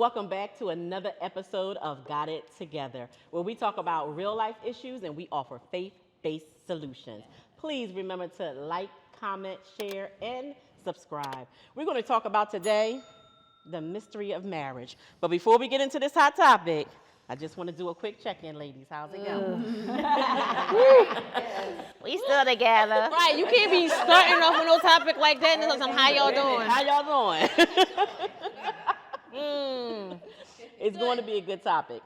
Welcome back to another episode of Got It Together, where we talk about real life issues and we offer faith-based solutions. Please remember to like, comment, share, and subscribe. We're going to talk about today the mystery of marriage. But before we get into this hot topic, I just want to do a quick check-in, ladies. How's it going? We still together. Right, you can't be starting off with no topic like that and some how y'all doing? How y'all doing? It's going to be a good topic.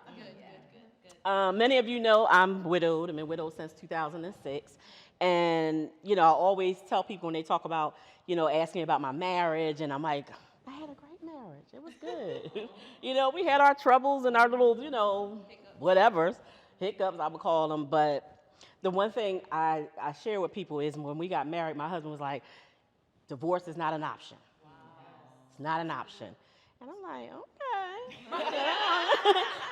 Many of you know I'm widowed. I've been widowed since 2006. And, I always tell people when they talk about, asking about my marriage, and I'm like, I had a great marriage. It was good. We had our troubles and our little, whatevers, hiccups, I would call them. But the one thing I share with people is when we got married, my husband was like, divorce is not an option. Wow. It's not an option. And I'm like, okay.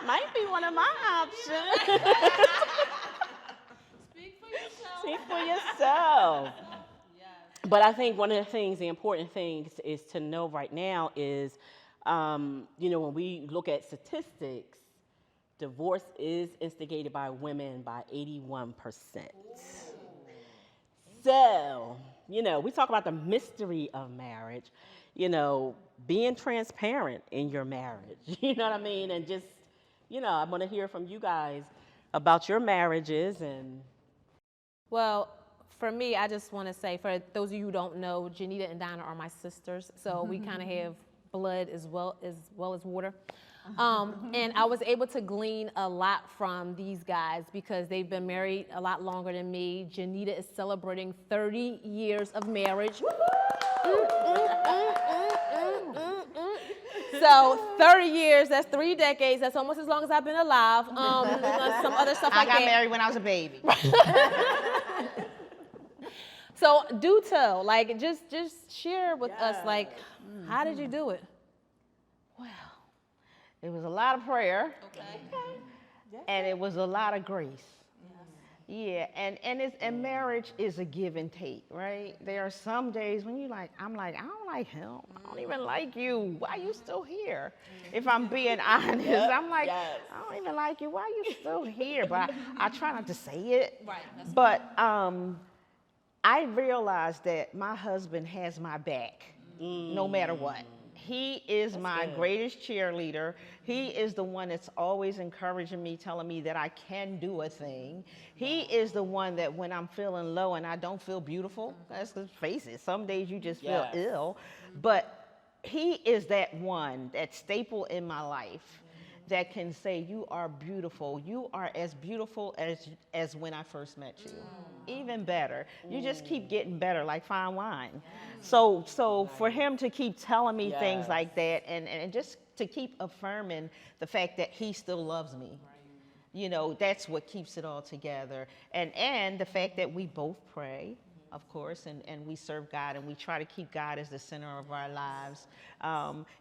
Might be one of my options. Speak for yourself. Speak for yourself. But I think one of the things, the important things is to know right now is, when we look at statistics, divorce is instigated by women by 81%. So, we talk about the mystery of marriage, being transparent in your marriage, you know what I mean? And just, I want to hear from you guys about your marriages and. Well, for me, I just want to say, for those of you who don't know, Janita and Donna are my sisters, so we kind of have blood as well as water. And I was able to glean a lot from these guys because they've been married a lot longer than me. Janita is celebrating 30 years of marriage. So 30 years, that's 3 decades. That's almost as long as I've been alive. Some other stuff like that. I got married when I was a baby. So do tell, just share with us, how did you do it? Well, it was a lot of prayer. Okay. And it was a lot of grace. Yeah, and marriage is a give and take, right? There are some days when I'm like, I don't like him. I don't even like you. Why are you still here? If I'm being honest, I'm like, I don't even like you. Why are you still here? But I try not to say it. Right. But I realized that my husband has my back, no matter what. He is my greatest cheerleader. He is the one that's always encouraging me, telling me that I can do a thing. He is the one that when I'm feeling low and I don't feel beautiful, let's face it, some days you just feel ill, but he is that one, that staple in my life that can say, you are beautiful. You are as beautiful as when I first met you. Even better. You just keep getting better, like fine wine. So for him to keep telling me things like that and just to keep affirming the fact that he still loves me. That's what keeps it all together. And the fact that we both pray, of course, and we serve God, and we try to keep God as the center of our lives.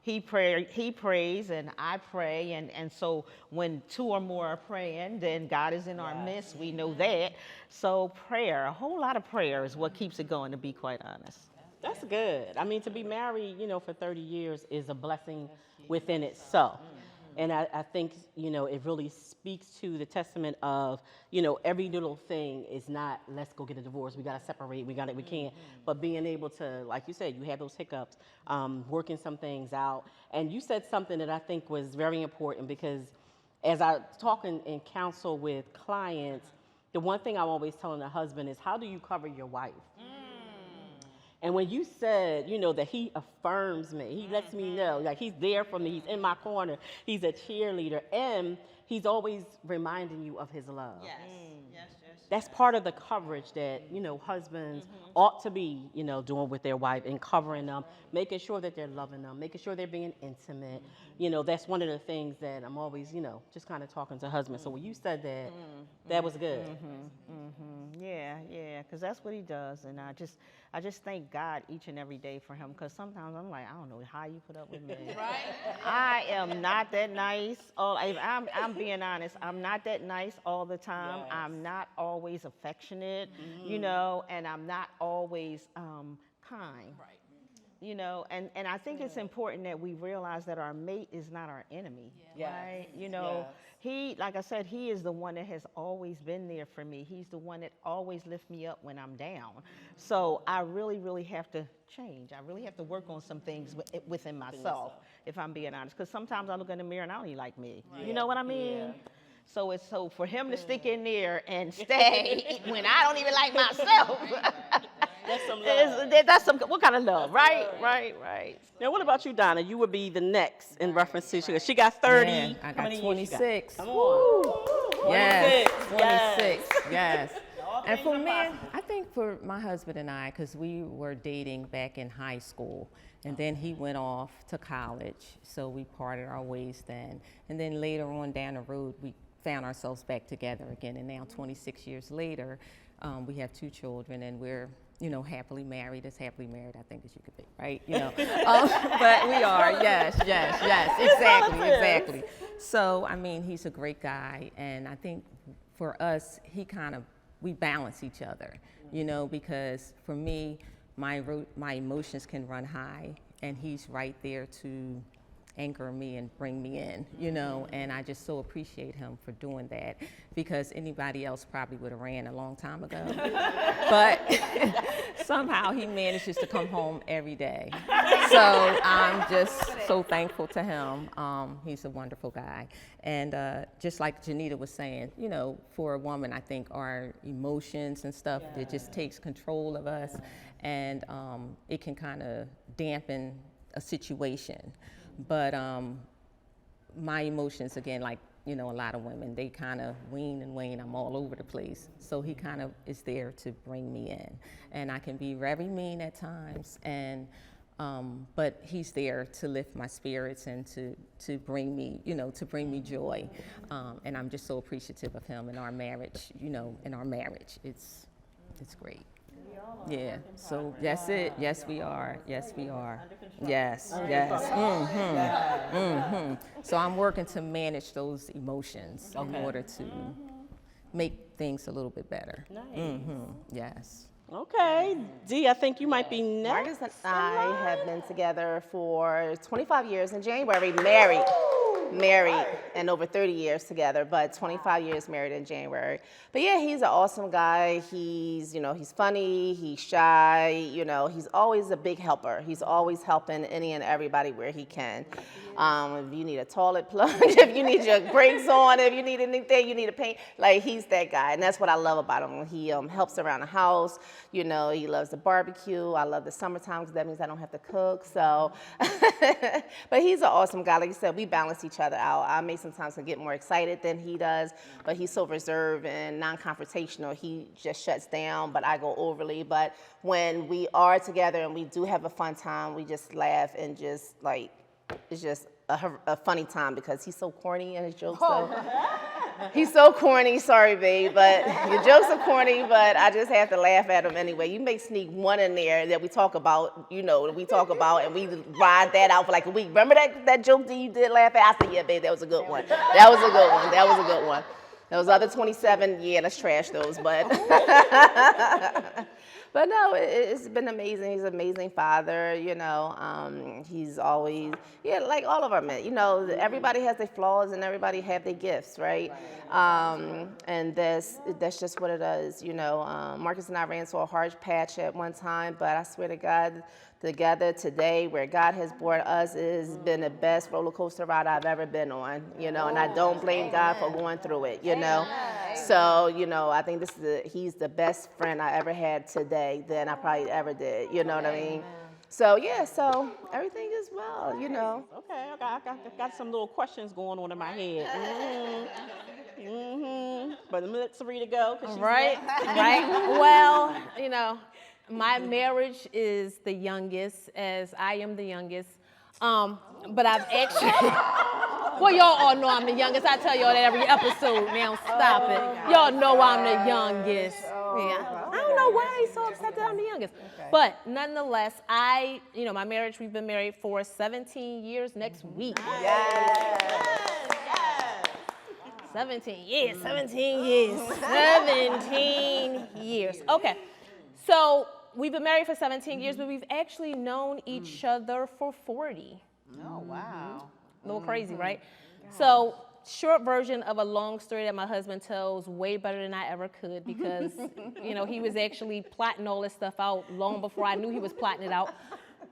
He prays, and I pray, and so when 2 or more are praying, then God is in our midst. We know that. So prayer, a whole lot of prayer is what keeps it going, to be quite honest. That's good. I mean, to be married, for 30 years is a blessing within itself. And I think, it really speaks to the testament of, every little thing is not, let's go get a divorce. We got to separate. We can't. But being able to, like you said, you have those hiccups, working some things out. And you said something that I think was very important because as I talk and counsel with clients, the one thing I'm always telling the husband is, how do you cover your wife? And when you said, that he affirms me, he lets me know, like he's there for me, he's in my corner, he's a cheerleader, and he's always reminding you of his love. Yes. That's part of the coverage that, husbands ought to be, doing with their wife and covering them, making sure that they're loving them, making sure they're being intimate. That's one of the things that I'm always, just kind of talking to husbands. So when you said that, that was good. Yeah, because that's what he does. And I just thank God each and every day for him, because sometimes I'm like, I don't know how you put up with me. Right? I am not that nice. I'm being honest. I'm not that nice all the time. Yes. I'm not always affectionate, and I'm not always kind. Right. You know, and I think it's important that we realize that our mate is not our enemy, right? You know, he, like I said, he is the one that has always been there for me. He's the one that always lifts me up when I'm down. So I really, really have to change. I really have to work on some things within myself, if I'm being honest. Because sometimes I look in the mirror and I don't even like me. You know what I mean? So it's so for him to stick in there and stay when I don't even like myself. That's some love. That's some, what kind of love, right? Right. Now, what about you, Donna? You would be the next in reference to she got 30. Man, I How got many years 26. she got? Come on. Yes, 26. 26. Yes. And things for are me, possible. I think for my husband and I, because we were dating back in high school, and then he went off to college, so we parted our ways then. And then later on down the road, we found ourselves back together again. And now 26 years later, we have 2 children, and we're, you know, happily married, as happily married I think as you could be, right? You know, but we are, yes, exactly. So, I mean, he's a great guy, and I think for us, we balance each other, you know, because for me, my emotions can run high, and he's right there to anchor me and bring me in, you know, and I just so appreciate him for doing that, because anybody else probably would have ran a long time ago. But somehow he manages to come home every day. So I'm just so thankful to him. He's a wonderful guy. And just like Janita was saying, you know, for a woman, I think our emotions and stuff, it just takes control of us, and it can kind of dampen a situation. But my emotions, again, like, you know, a lot of women, they kind of wane and wane. I'm all over the place. So he kind of is there to bring me in. And I can be very mean at times, and but he's there to lift my spirits and to bring me, you know, to bring me joy. And I'm just so appreciative of him in our marriage, you know, It's great. Yeah, so that's it. Yes, we are. Yes. So I'm working to manage those emotions in order to make things a little bit better. Nice. Yes. Okay. Dee, I think you might be next. Marcus and I have been together for 25 years in January, married, and over 30 years together, but 25 years married in January. But yeah, he's an awesome guy. He's, you know, he's funny, he's shy, you know, he's always a big helper. He's always helping any and everybody where he can. If you need a toilet plug, if you need your brakes on, if you need anything, you need a paint, like, he's that guy. And that's what I love about him. He helps around the house, you know, he loves the barbecue. I love the summertime because that means I don't have to cook, so. But he's an awesome guy. Like you said, we balance each other out. I may sometimes get more excited than he does, but he's so reserved and non-confrontational. He just shuts down, but I go overly. But when we are together and we do have a fun time, we just laugh and just, like, it's just a funny time because he's so corny in his jokes, though. He's so corny, sorry, babe, but your jokes are corny, but I just have to laugh at them anyway. You may sneak one in there that we talk about, you know, and we ride that out for like a week. Remember that joke that you did laugh at? I said, yeah, babe, that was a good one. That was a good one. Those other 27, yeah, let's trash those, but. But no, it's been amazing. He's an amazing father, you know. He's always, yeah, like all of our men, you know, everybody has their flaws and everybody have their gifts, right? And that's just what it is, you know. Marcus and I ran into a hard patch at one time, but I swear to God, together today, where God has brought us, has been the best roller coaster ride I've ever been on, you know, and I don't blame God for going through it, you know. So, you know, I think he's the best friend I ever had today than I probably ever did, you know what I mean? So, yeah, so everything is well, you know. Okay, I got some little questions going on in my head. But let's Sarita go. Right. Well, you know, my marriage is the youngest, as I am the youngest. But I've actually, well, y'all all know I'm the youngest. I tell y'all that every episode. Now stop it. Y'all know I'm the youngest. Yeah. I don't know why they so upset that I'm the youngest. But nonetheless, you know, my marriage, we've been married for 17 years next week. Yes. 17 years. Okay. So we've been married for 17 years, but we've actually known each other for 40. Oh, wow. A little crazy, right? So, short version of a long story that my husband tells way better than I ever could because, you know, he was actually plotting all this stuff out long before I knew he was plotting it out.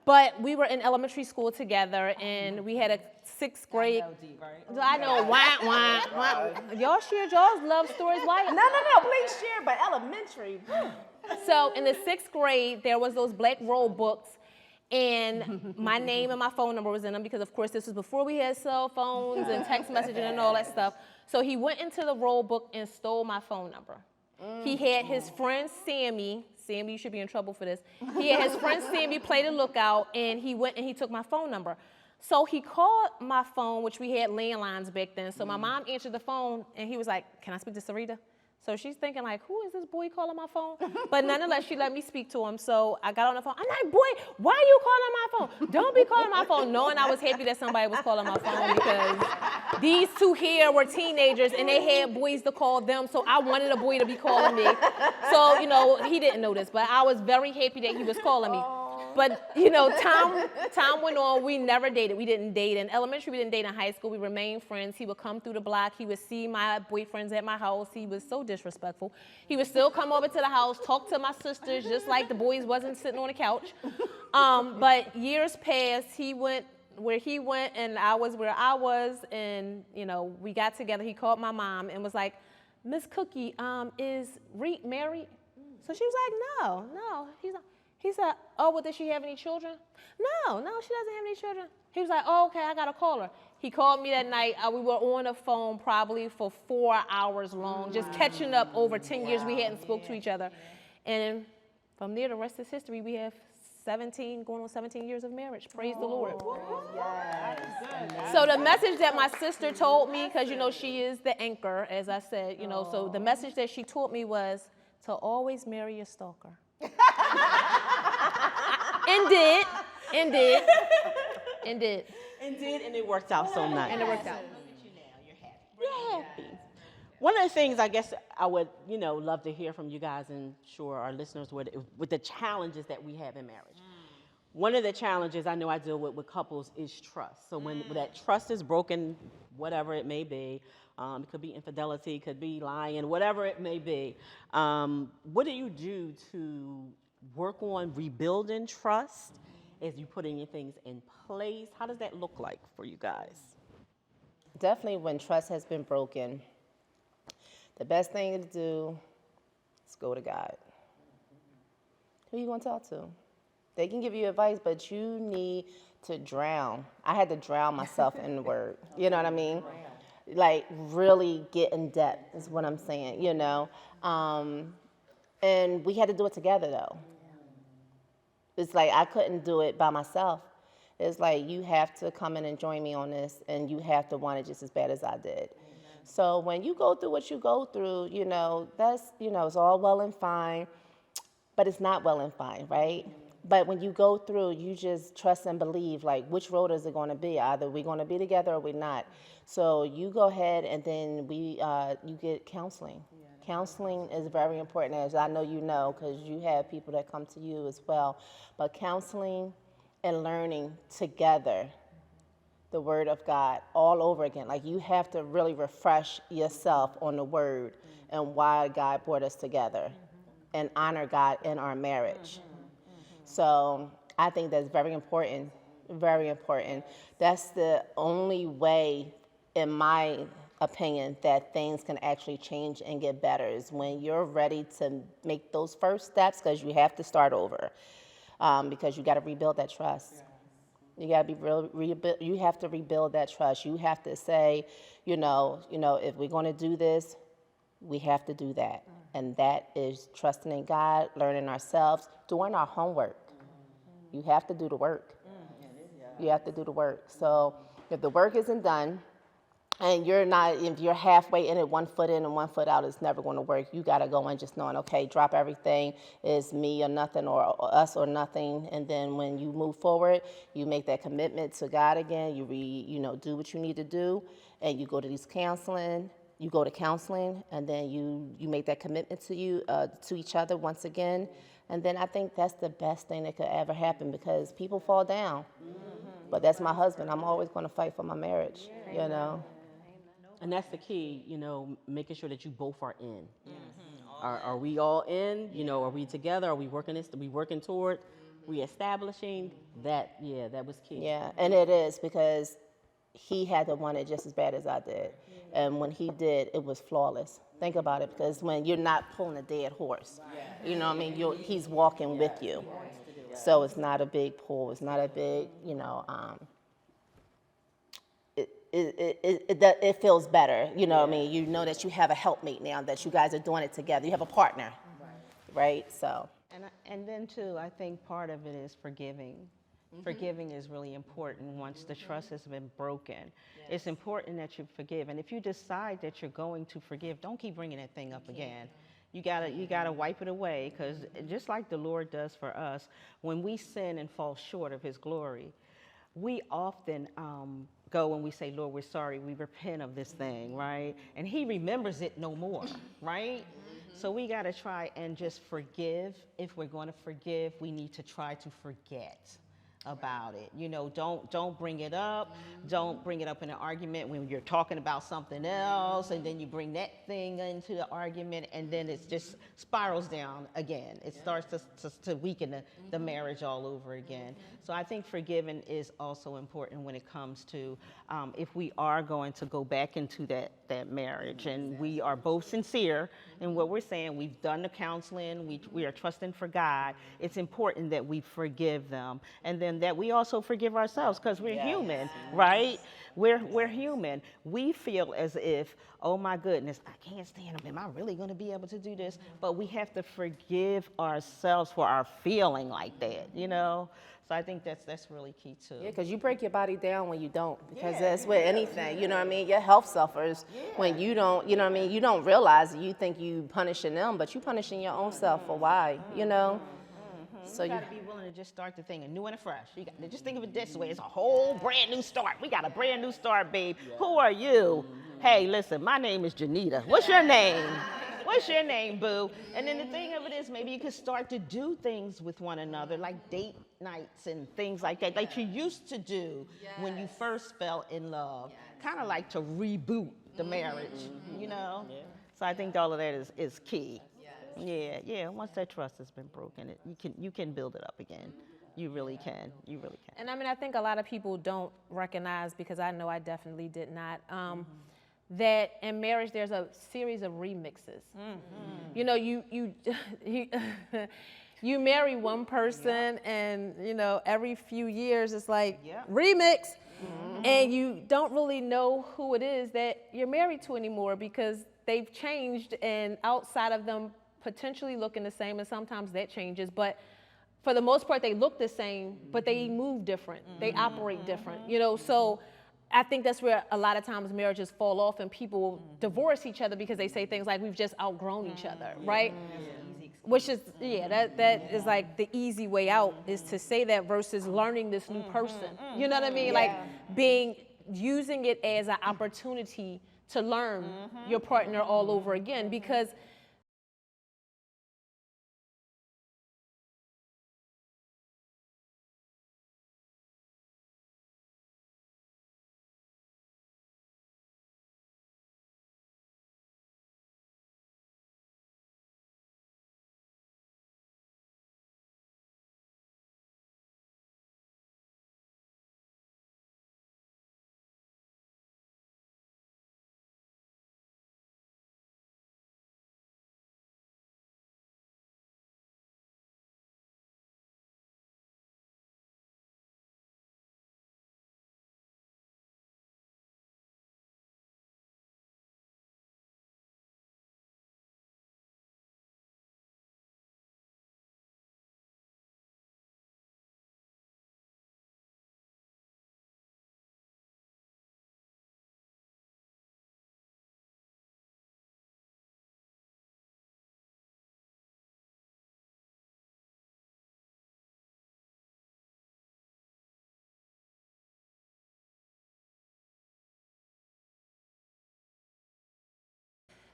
But we were in elementary school together, and we had a 6th grade. I know, wah. Y'all share y'all's love stories. Why? No, please share, but elementary. So in the 6th grade, there was those black roll books, and my name and my phone number was in them because, of course, this was before we had cell phones and text messaging and all that stuff. So he went into the roll book and stole my phone number. He had his friend Sammy, you should be in trouble for this. He had his friend Sammy play the lookout, and he went and he took my phone number. So he called my phone, which we had landlines back then. So my mom answered the phone, and he was like, "Can I speak to Sarita?" So she's thinking like, who is this boy calling my phone? But nonetheless, she let me speak to him. So I got on the phone. I'm like, boy, why are you calling my phone? Don't be calling my phone. Knowing I was happy that somebody was calling my phone because these two here were teenagers and they had boys to call them. So I wanted a boy to be calling me. So, you know, he didn't know this, but I was very happy that he was calling me. But, you know, time went on. We never dated. We didn't date in elementary. We didn't date in high school. We remained friends. He would come through the block. He would see my boyfriends at my house. He was so disrespectful. He would still come over to the house, talk to my sisters, just like the boys wasn't sitting on the couch. But years passed. He went where he went, and I was where I was. And, you know, we got together. He called my mom and was like, "Miss Cookie, is Reet married?" So she was like, no. He said, "Oh, well, does she have any children?" No, she doesn't have any children. He was like, "Oh, okay, I got to call her." He called me that night. We were on the phone probably for 4 hours long, just catching up over 10 years we hadn't spoke to each other. And from there, the rest is history. We have 17, going on 17 years of marriage. Praise the Lord. So the message that my sister told me, because, you know, she is the anchor, as I said, you know, so the message that she taught me was to always marry your stalker. And did, and it worked out so nice. And it worked out. You're happy. One of the things I guess I would, you know, love to hear from you guys, and sure our listeners would, with the challenges that we have in marriage. One of the challenges I know I deal with couples is trust. So when that trust is broken, whatever it may be, it could be infidelity, it could be lying, whatever it may be. What do you do to work on rebuilding trust as you putting your things in place? How does that look like for you guys? Definitely when trust has been broken, the best thing to do is go to God. Who you going to talk to? They can give you advice, but you need to drown. I had to drown myself in the word. You know what I mean? Like really get in depth is what I'm saying, you know? And we had to do it together though. It's like I couldn't do it by myself. It's like you have to come in and join me on this, and you have to want it just as bad as I did. So when you go through what you go through, you know, that's, you know, it's all well and fine, but it's not well and fine, right? But when you go through, you just trust and believe, like, which road is it going to be? Either we're going to be together or we're not. So you go ahead and then you get counseling. Counseling is very important, as I know you know, because you have people that come to you as well. But counseling and learning together the Word of God all over again. Like you have to really refresh yourself on the Word and why God brought us together and honor God in our marriage. So I think that's very important, very important. That's the only way, in my opinion, that things can actually change and get better is when you're ready to make those first steps, because you have to start over, because you got to rebuild that trust. You got to be you have to rebuild that trust. You have to say, you know, if we're going to do this, we have to do that. And that is trusting in God, learning ourselves, doing our homework. You have to do the work. You have to do the work. So if the work isn't done, and if you're halfway in it, 1 foot in and 1 foot out, it's never going to work. You got to go in just knowing, okay, drop everything. It's me or nothing, or us or nothing. And then when you move forward, you make that commitment to God again. You do what you need to do, and you go to these counseling. you go to counseling, and then you make that commitment to each other once again. And then I think that's the best thing that could ever happen, because people fall down. But that's my husband. I'm always going to fight for my marriage, you know. And that's the key, making sure that you both are in. Are we all in? Are we together? Are we working this? Are we working toward reestablishing that? Yeah, that was key. Yeah, and it is, because he had to want it just as bad as I did. And when he did, it was flawless. Think about it, because when you're not pulling a dead horse, you know what I mean? He's walking with you. So it's not a big pull. It's not a big, it feels better. You know what I mean? You know that you have a helpmate now, that you guys are doing it together. You have a partner, right? So. And then too, I think part of it is forgiving. Forgiving is really important once the trust has been broken. It's important that you forgive. And if you decide that you're going to forgive, don't keep bringing that thing up again. You gotta wipe it away, because just like the Lord does for us, when we sin and fall short of His glory, we often go and we say, Lord, we're sorry, we repent of this thing, right? And He remembers it no more, right? So we got to try and just forgive. If we're going to forgive, we need to try to forget about it. Don't bring it up. Don't bring it up in an argument when you're talking about something else, and then you bring that thing into the argument, and then it just spirals down again. It starts to weaken the marriage all over again. So I think forgiving is also important when it comes to if we are going to go back into that marriage, and we are both sincere in what we're saying. We've done the counseling. We are trusting for God. It's important that we forgive them, and then that we also forgive ourselves, because we're human, right? We're human. We feel as if, oh my goodness, I can't stand them. Am I really going to be able to do this? But we have to forgive ourselves for our feeling like that, So I think that's really key too. Yeah, because you break your body down when you don't, because that's with anything, you know what I mean? Your health suffers when you don't, you know what I mean? You don't realize it. You think you punishing them, but you punishing your own self for why, So you got to be willing to just start the thing anew and afresh. You got to just think of it this way. It's a whole brand new start. We got a brand new start, babe. Who are you? Hey, listen, my name is Janita. What's your name? What's your name, boo? And then the thing of it is, maybe you could start to do things with one another, like date nights and things like that, like you used to do when you first fell in love, kind of like to reboot the marriage, So I think all of that is key. Yeah. Once that trust has been broken, you can build it up again. You really can. And I think a lot of people don't recognize, because I know I definitely did not, that in marriage there's a series of remixes. You marry one person, and every few years it's like remix, and you don't really know who it is that you're married to anymore, because they've changed, and outside of them potentially looking the same, and sometimes that changes, but for the most part they look the same, but they move different, they operate different, so I think that's where a lot of times marriages fall off, and people divorce each other because they say things like, we've just outgrown each other, right? Which is, that is like the easy way out, is to say that, versus learning this new person. You know what I mean? Like using it as an opportunity to learn your partner all over again, because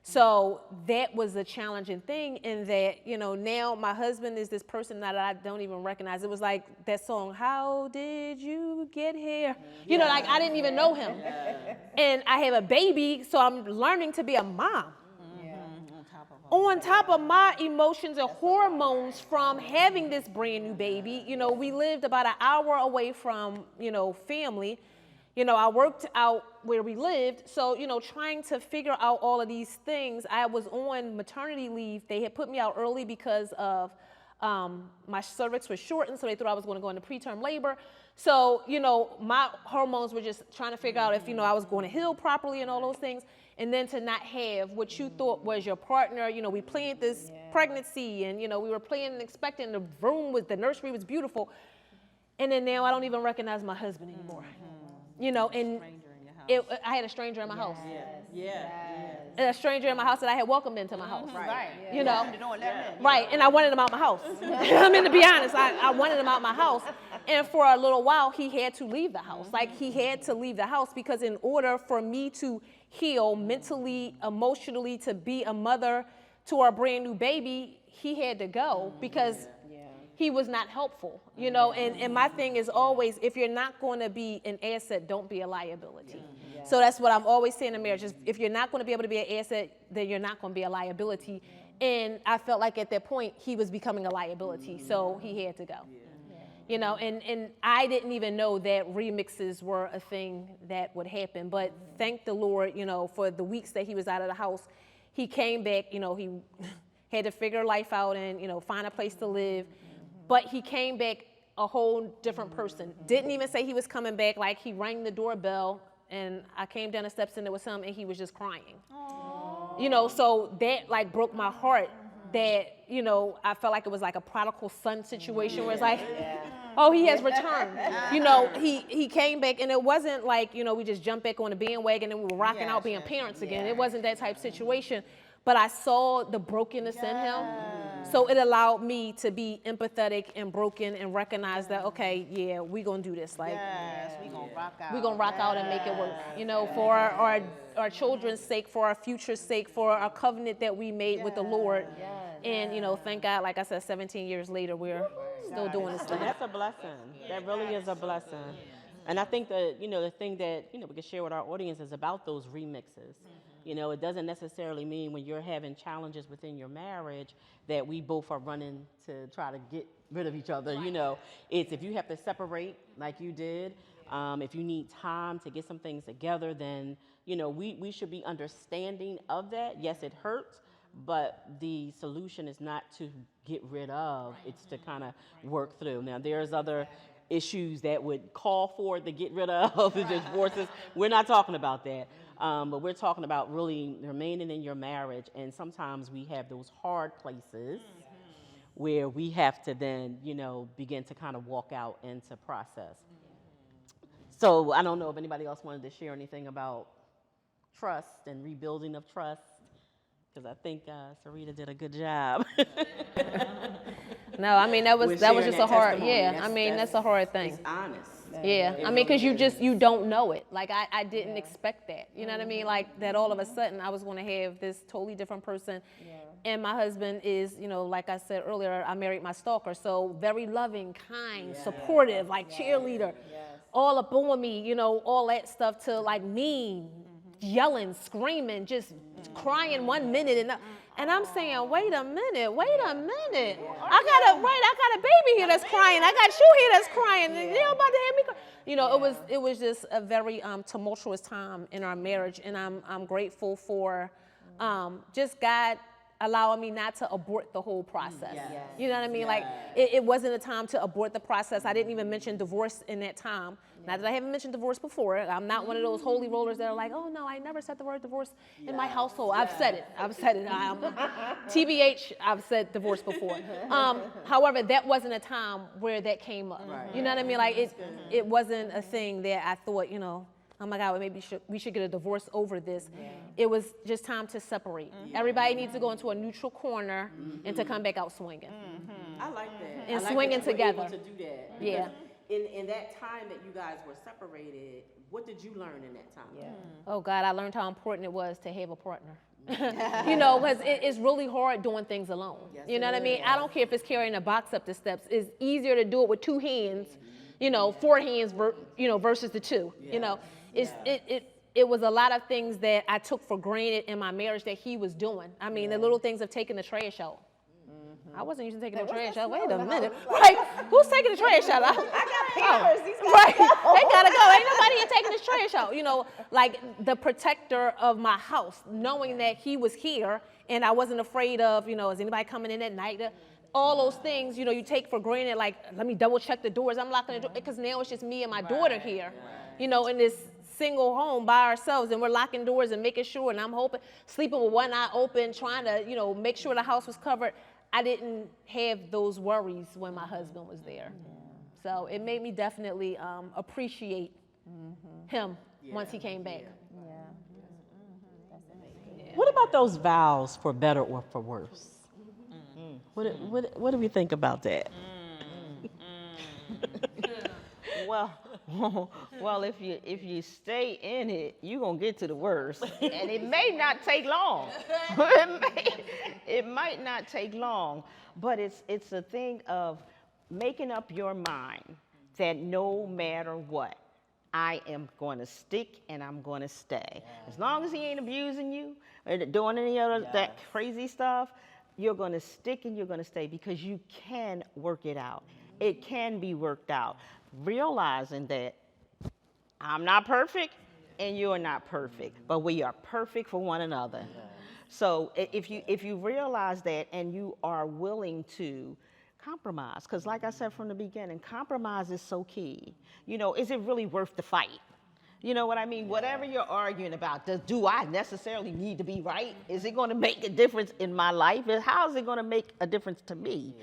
So that was a challenging thing in that, now my husband is this person that I don't even recognize. It was like that song, How Did You Get Here? Like I didn't even know him. And I have a baby, so I'm learning to be a mom. On top of my emotions and hormones from having this brand new baby, we lived about an hour away from, family. I worked out where we lived. So, trying to figure out all of these things, I was on maternity leave. They had put me out early because of my cervix was shortened, so they thought I was going to go into preterm labor. So, my hormones were just trying to figure out if, I was going to heal properly and all those things. And then to not have what you thought was your partner, we planned this pregnancy and, we were planning and expecting. The nursery was beautiful. And then now I don't even recognize my husband anymore. And I had a stranger in my house. A stranger in my house that I had welcomed into my house. Right. Right, and I wanted him out my house. I mean, to be honest, I wanted him out my house. And for a little while, he had to leave the house. Like, he had to leave the house because in order for me to heal mentally, emotionally, to be a mother to our brand new baby, he had to go because he was not helpful, and my thing is always, if you're not going to be an asset, don't be a liability. So that's what I'm always saying in marriage, is if you're not going to be able to be an asset, then you're not going to be a liability. And I felt like at that point, he was becoming a liability, so he had to go. And I didn't even know that remixes were a thing that would happen, but thank the Lord, for the weeks that he was out of the house, he came back, he had to figure life out and, find a place to live. But he came back a whole different person. Didn't even say he was coming back. Like, he rang the doorbell, and I came down the steps, and there was him, and he was just crying. Aww. So that, like, broke my heart that, I felt like it was like a prodigal son situation where it's like, oh, he has returned. He came back, and it wasn't like, we just jumped back on the bandwagon and we were rocking out being parents again. It wasn't that type of situation. But I saw the brokenness in him. So it allowed me to be empathetic and broken and recognize that, okay, we're going to do this. Like, we're going to rock out. We're going to rock out and make it work, for our children's sake, for our future's sake, for our covenant that we made with the Lord. And, thank God, like I said, 17 years later, we're still doing this thing. That's a blessing. That really is a blessing. And I think that, the thing that, we can share with our audience is about those remixes. It doesn't necessarily mean when you're having challenges within your marriage that we both are running to try to get rid of each other. It's if you have to separate like you did, if you need time to get some things together, then, we should be understanding of that. Yes, it hurts, but the solution is not to get rid of, it's to kind of work through. Now, there's other issues that would call for the get rid of, the divorces. We're not talking about that. But we're talking about really remaining in your marriage, and sometimes we have those hard places where we have to then, begin to kind of walk out and to process. So I don't know if anybody else wanted to share anything about trust and rebuilding of trust, because I think Sarita did a good job. No, I mean, that was just a hard, that's a hard thing. It's honest. Yeah, I mean, because you don't know it. Like, I didn't expect that. You know what I mean? Like, that all of a sudden I was going to have this totally different person. And my husband is, like I said earlier, I married my stalker. So very loving, kind, supportive, like cheerleader, all up on me, all that stuff, to like mean, yelling, screaming, just crying 1 minute. And I'm saying, wait a minute. I got a baby here that's crying. I got you here that's crying. And you're about to have me cry. It was just a very tumultuous time in our marriage. And I'm grateful for just God allowing me not to abort the whole process. You know what I mean? Like, it wasn't a time to abort the process. I didn't even mention divorce in that time. Not that I haven't mentioned divorce before. I'm not one of those holy rollers that are like, oh no, I never said the word divorce in my household. I've said it. TBH, I've said divorce before. However, that wasn't a time where that came up. You know what I mean? Like, it wasn't a thing that I thought, oh my God, maybe we should get a divorce over this. It was just time to separate. Everybody needs to go into a neutral corner and to come back out swinging. I like that. And swinging together. Able to do that. Yeah. In that time that you guys were separated, what did you learn in that time? Oh God, I learned how important it was to have a partner. You know, because it's really hard doing things alone. You know what I mean? I don't care if it's carrying a box up the steps. It's easier to do it with 2 hands, you know, 4 hands, versus the 2. You know, it was a lot of things that I took for granted in my marriage that he was doing. I mean, the little things of taking the trash out. I wasn't used to taking the trash out. Wait a minute. Right? Who's taking the trash out? I got papers. These guys Right. They gotta go. Ain't nobody here taking this trash out. You know, like the protector of my house, knowing that he was here and I wasn't afraid of, you know, is anybody coming in at night? All those things, you know, you take for granted, like, let me double check the doors. I'm locking the door, because now it's just me and my daughter here, you know, in this single home by ourselves, and we're locking doors and making sure, and I'm hoping, sleeping with one eye open, trying to, you know, make sure the house was covered. I didn't have those worries when my husband was there. So it made me definitely appreciate him once he came back. What about those vows for better or for worse? What do we think about that? Well, if you stay in it, you're gonna get to the worst, and it may not take long. It might not take long, but it's a thing of making up your mind that no matter what, I am going to stick and I'm going to stay. As long as he ain't abusing you or doing any other that crazy stuff, you're going to stick and you're going to stay, because you can work it out. It can be worked out. Realizing that I'm not perfect and you're not perfect, but we are perfect for one another. So if you realize that and you are willing to compromise, because like I said from the beginning, compromise is so key. You know, is it really worth the fight? You know what I mean? Whatever you're arguing about, do I necessarily need to be right? Is it going to make a difference in my life? How is it going to make a difference to me?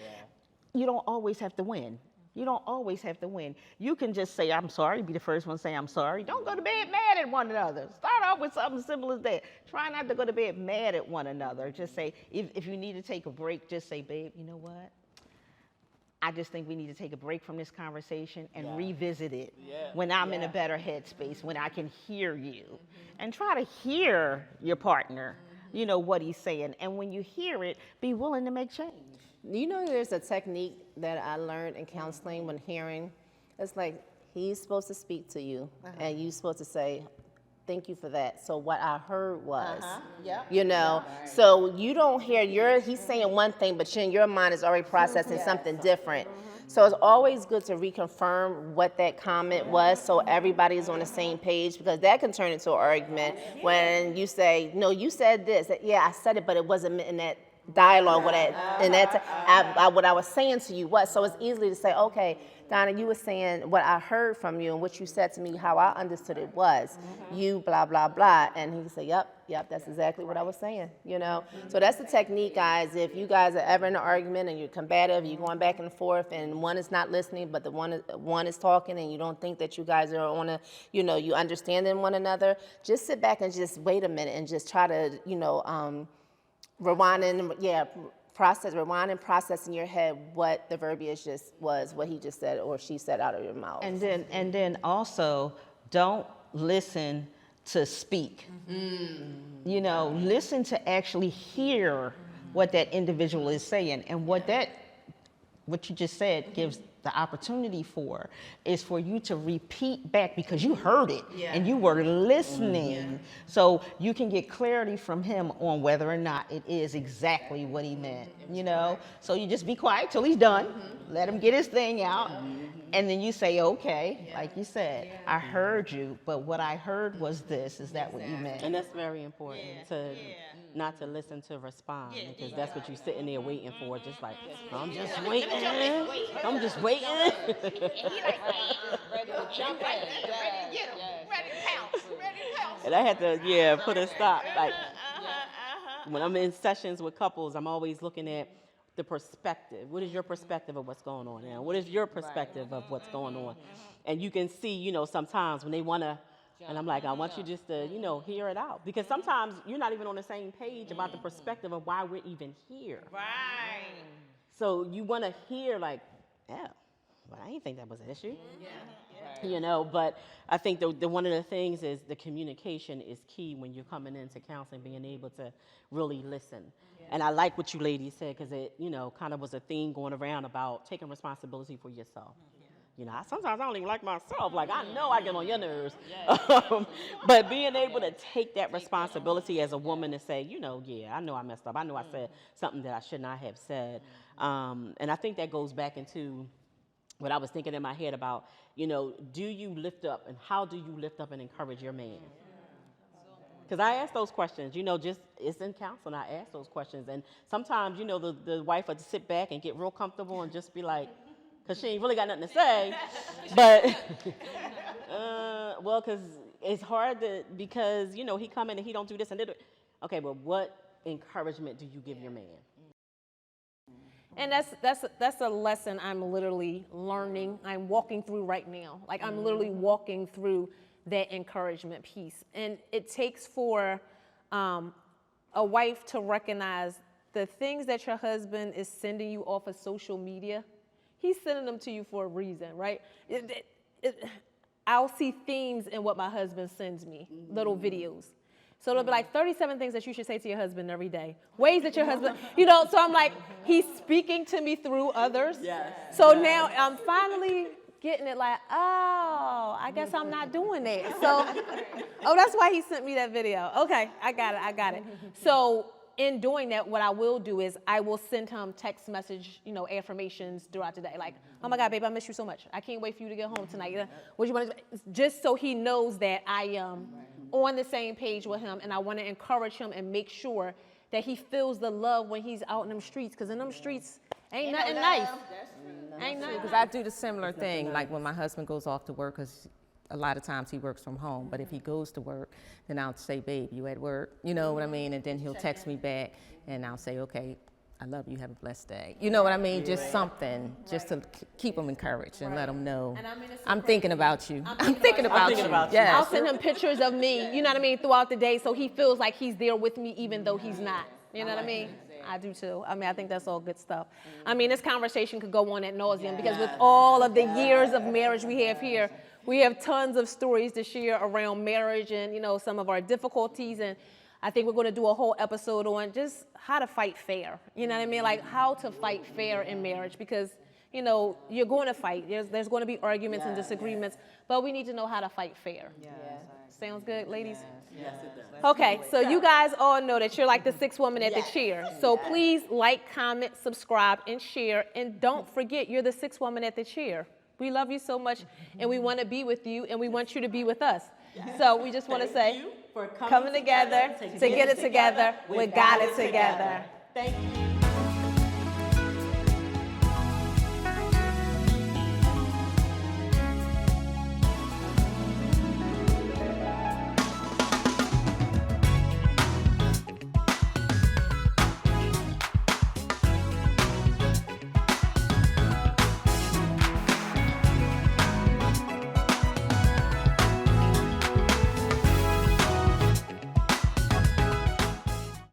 You don't always have to win. You don't always have to win. You can just say, I'm sorry, be the first one to say, I'm sorry. Don't go to bed mad at one another. Start off with something simple as that. Try not to go to bed mad at one another. Just say, if you need to take a break, just say, babe, you know what? I just think we need to take a break from this conversation and revisit it when I'm in a better headspace, when I can hear you. And try to hear your partner, you know, what he's saying. And when you hear it, be willing to make change. You know, there's a technique that I learned in counseling when hearing. It's like he's supposed to speak to you, and you're supposed to say, thank you for that. So what I heard was, you know, so you don't hear he's saying one thing, but in your mind is already processing something different. So it's always good to reconfirm what that comment was, so everybody is on the same page, because that can turn into an argument when you say, no, you said this. Yeah, I said it, but it wasn't in that dialogue with that, and that's what I was saying to you was. So it's easy to say, okay, Donna, you were saying what I heard from you and what you said to me, how I understood it was, you blah, blah, blah. And he said, yep, that's exactly what I was saying, you know? So that's the technique, guys. If you guys are ever in an argument and you're combative, you're going back and forth, and one is not listening, but the one is talking, and you don't think that you guys are on a, you know, you understanding one another, just sit back and just wait a minute and just try to, you know, rewind and process in your head what the verbiage just was, what he just said or she said out of your mouth. And then also, don't listen to speak. You know, listen to actually hear what that individual is saying. And what you just said gives the opportunity for is for you to repeat back, because you heard it and you were listening. So you can get clarity from him on whether or not it is exactly what he meant, you know? So you just be quiet till he's done, let him get his thing out, and then you say, okay, like you said, I heard you, but what I heard was this. Is that what you meant? And that's very important, not to listen to respond, because that's what you're sitting there waiting for, just like, I'm just waiting. I'm just waiting. Ready to jump in, ready to get him, ready to pounce. And I had to, put a stop. Like, when I'm in sessions with couples, I'm always looking at the perspective. What is your perspective of what's going on now? What is your perspective of what's going on? And you can see, you know, sometimes when they want to, and I'm like, I want you just to, you know, hear it out. Because sometimes you're not even on the same page about the perspective of why we're even here. Right. So you want to hear, like, yeah. well, I didn't think that was an issue. You know, but I think the one of the things is the communication is key when you're coming into counseling, being able to really listen. And I like what you ladies said, because it, you know, kind of was a theme going around about taking responsibility for yourself. You know, sometimes I don't even like myself. Like, I know I get on your nerves. But being able to take that responsibility as a woman and say, you know, yeah, I know I messed up. I know I said something that I should not have said. And I think that goes back into what I was thinking in my head about, you know, do you lift up, and how do you lift up and encourage your man? Because I ask those questions, you know, just, it's in counseling, I ask those questions. And sometimes, you know, the wife would sit back and get real comfortable and just be like, because she ain't really got nothing to say. But, well, because it's hard because, you know, he come in and he don't do this and did it. Okay, but what encouragement do you give your man? And that's a lesson I'm literally learning. I'm walking through right now. Like, I'm literally walking through that encouragement piece. And it takes for a wife to recognize the things that your husband is sending you off of social media. He's sending them to you for a reason, right? I'll see themes in what my husband sends me, little videos. So it'll be like 37 things that you should say to your husband every day. Ways that your husband, you know, so I'm like, he's speaking to me through others. Yes. So now I'm finally getting it like, oh, I guess I'm not doing that. So, oh, that's why he sent me that video. Okay, I got it. So in doing that, what I will do is I will send him text message, you know, affirmations throughout the day. Like, oh my God, babe, I miss you so much. I can't wait for you to get home tonight. What you want to do? Just so he knows that I am on the same page with him, and I want to encourage him and make sure that he feels the love when he's out in them streets, because in them streets ain't nothing nice. Ain't nothing. Because I do the similar thing, like when my husband goes off to work, because a lot of times he works from home, but if he goes to work, then I'll say, babe, you at work? You know what I mean? And then he'll text me back, and I'll say, okay, I love you, have a blessed day. You know what I mean? Just something, just to keep him encouraged and let him know, I'm thinking about you. I'm thinking about you. Yes. I'll send him pictures of me, you know what I mean, throughout the day, so he feels like he's there with me even though he's not. You know what I mean? I do too. I mean, I think that's all good stuff. I mean, this conversation could go on ad nauseum, because with all of the years of marriage we have here, we have tons of stories to share around marriage and, you know, some of our difficulties. And I think we're going to do a whole episode on just how to fight fair. You know what I mean? Like, how to fight fair in marriage, because, you know, you're going to fight. There's going to be arguments and disagreements, but we need to know how to fight fair. Sounds good, ladies? Yes, it does. Okay, so you guys all know that you're like the sixth woman at the chair. So please like, comment, subscribe, and share. And don't forget, you're the sixth woman at the chair. We love you so much, and we want to be with you, and we want you to be with us. So we just want to say, for coming together to get it together, we got it together. Thank you.